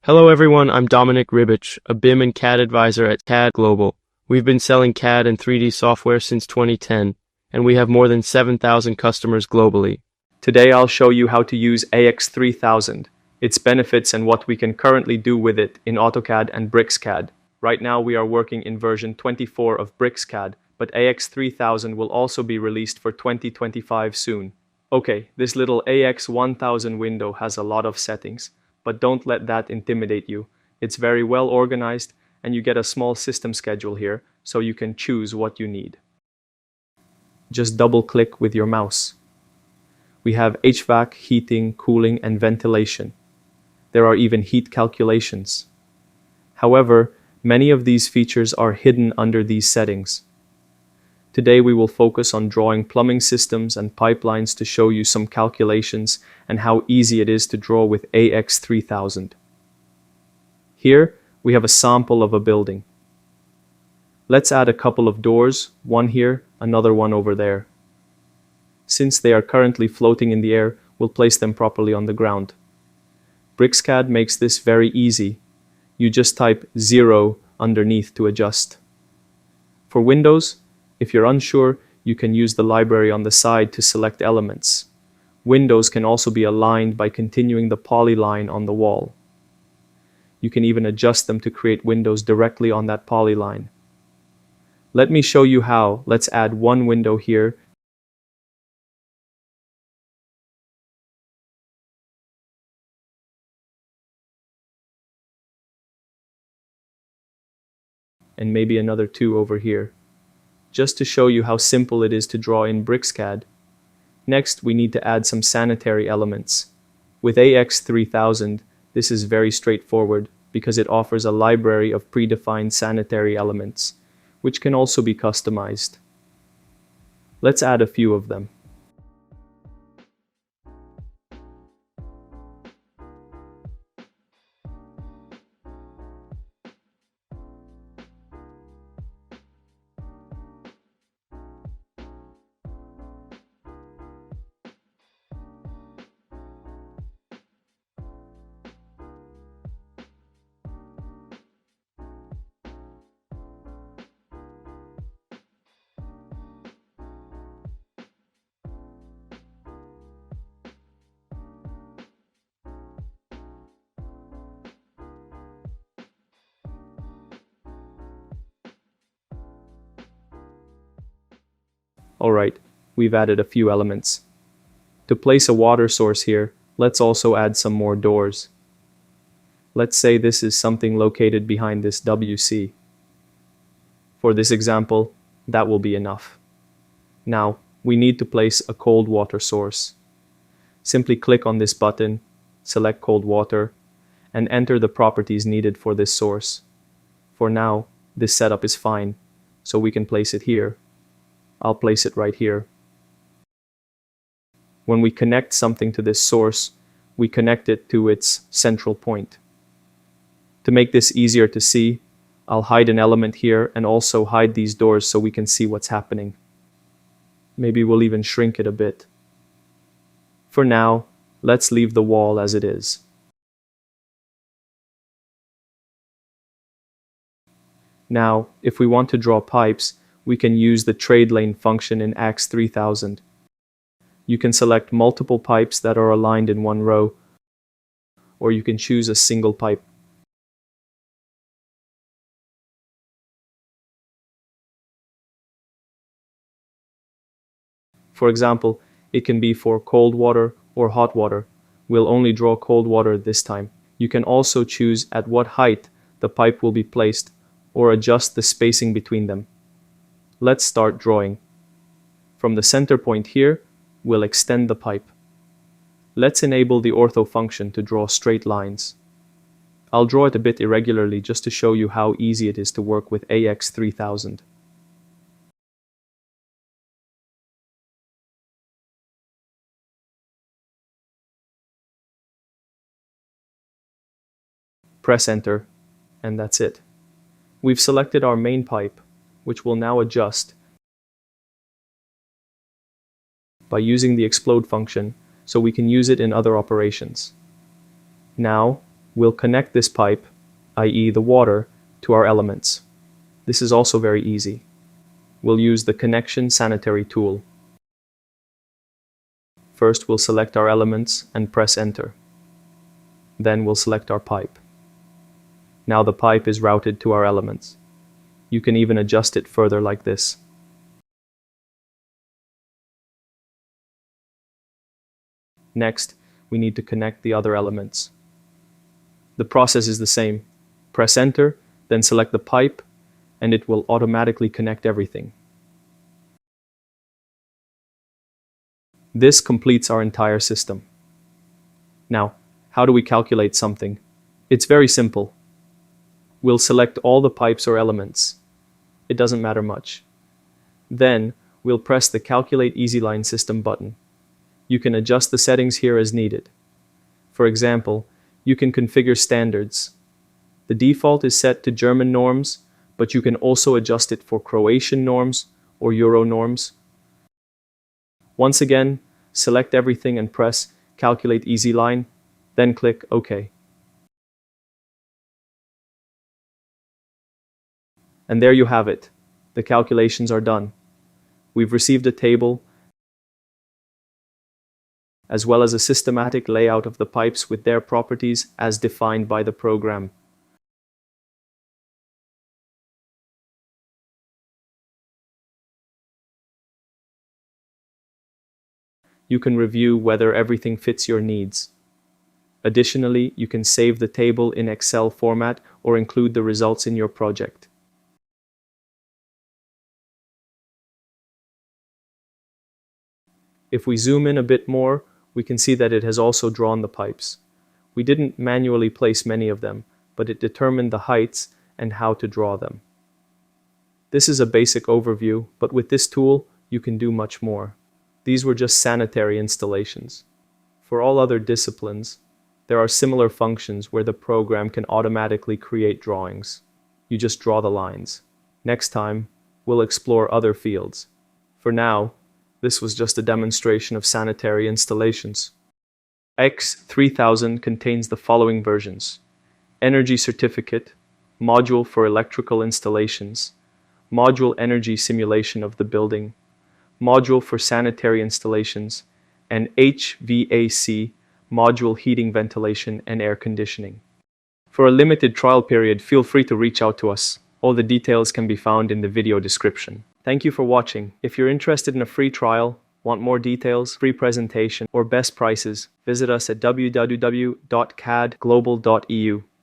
Hello everyone, I'm Dominic Ribich, a BIM and CAD advisor at CADglobal. We've been selling CAD and 3D software since 2010, and we have more than 7,000 customers globally. Today I'll show you how to use AX3000, its benefits and what we can currently do with it in AutoCAD and BricsCAD. Right now we are working in version 24 of BricsCAD, but AX3000 will also be released for 2025 soon. Okay, this little AX1000 window has a lot of settings, but don't let that intimidate you. It's very well organized, and you get a small system schedule here, so you can choose what you need. Just double-click with your mouse. We have HVAC, heating, cooling, and ventilation. There are even heat calculations. However, many of these features are hidden under these settings. Today we will focus on drawing plumbing systems and pipelines to show you some calculations and how easy it is to draw with AX3000. Here we have a sample of a building. Let's add a couple of doors, one here, another one over there. Since they are currently floating in the air, we'll place them properly on the ground. BricsCAD makes this very easy. You just type 0 underneath to adjust. For windows, if you're unsure, you can use the library on the side to select elements. Windows can also be aligned by continuing the polyline on the wall. You can even adjust them to create windows directly on that polyline. Let me show you how. Let's add one window here. And maybe another two over here, just to show you how simple it is to draw in BricsCAD. Next, we need to add some sanitary elements. With AX3000, this is very straightforward because it offers a library of predefined sanitary elements, which can also be customized. Let's add a few of them. Alright, we've added a few elements. To place a water source here, let's also add some more doors. Let's say this is something located behind this WC. For this example, that will be enough. Now, we need to place a cold water source. Simply click on this button, select cold water, and enter the properties needed for this source. For now, this setup is fine, so we can place it here. I'll place it right here. When we connect something to this source, we connect it to its central point. To make this easier to see, I'll hide an element here and also hide these doors so we can see what's happening. Maybe we'll even shrink it a bit. For now, let's leave the wall as it is. Now, if we want to draw pipes, we can use the trade lane function in AX3000. You can select multiple pipes that are aligned in one row, or you can choose a single pipe. For example, it can be for cold water or hot water. We'll only draw cold water this time. You can also choose at what height the pipe will be placed, or adjust the spacing between them. Let's start drawing. From the center point here, we'll extend the pipe. Let's enable the ortho function to draw straight lines. I'll draw it a bit irregularly just to show you how easy it is to work with AX3000. Press enter, and that's it. We've selected our main pipe, which will now adjust by using the explode function, so we can use it in other operations. Now, We'll connect this pipe, i.e. the water, to our elements. This is also very easy. We'll use the Connection Sanitary tool. First, we'll select our elements and press Enter. Then we'll select our pipe. Now the pipe is routed to our elements. You can even adjust it further like this. Next, we need to connect the other elements. The process is the same. Press Enter, then select the pipe, and it will automatically connect everything. This completes our entire system. Now, how do we calculate something? It's very simple. We'll select all the pipes or elements. It doesn't matter much. Then, we'll press the Calculate EasyLine System button. You can adjust the settings here as needed. For example, you can configure standards. The default is set to German norms, but you can also adjust it for Croatian norms or Euro norms. Once again, select everything and press Calculate EasyLine, then click OK. And there you have it. The calculations are done. We've received a table as well as a systematic layout of the pipes with their properties as defined by the program. You can review whether everything fits your needs. Additionally, you can save the table in Excel format or include the results in your project. If we zoom in a bit more, we can see that it has also drawn the pipes. We didn't manually place many of them, but it determined the heights and how to draw them. This is a basic overview, but with this tool, you can do much more. These were just sanitary installations. For all other disciplines, there are similar functions where the program can automatically create drawings. You just draw the lines. Next time, we'll explore other fields. For now, this was just a demonstration of sanitary installations. AX3000 contains the following versions: Energy Certificate, Module for Electrical Installations, Module Energy Simulation of the Building, Module for Sanitary Installations, and HVAC, Module Heating, Ventilation, and Air Conditioning. For a limited trial period, feel free to reach out to us. All the details can be found in the video description. Thank you for watching. If you're interested in a free trial, want more details, free presentation, or best prices, visit us at www.cadglobal.eu.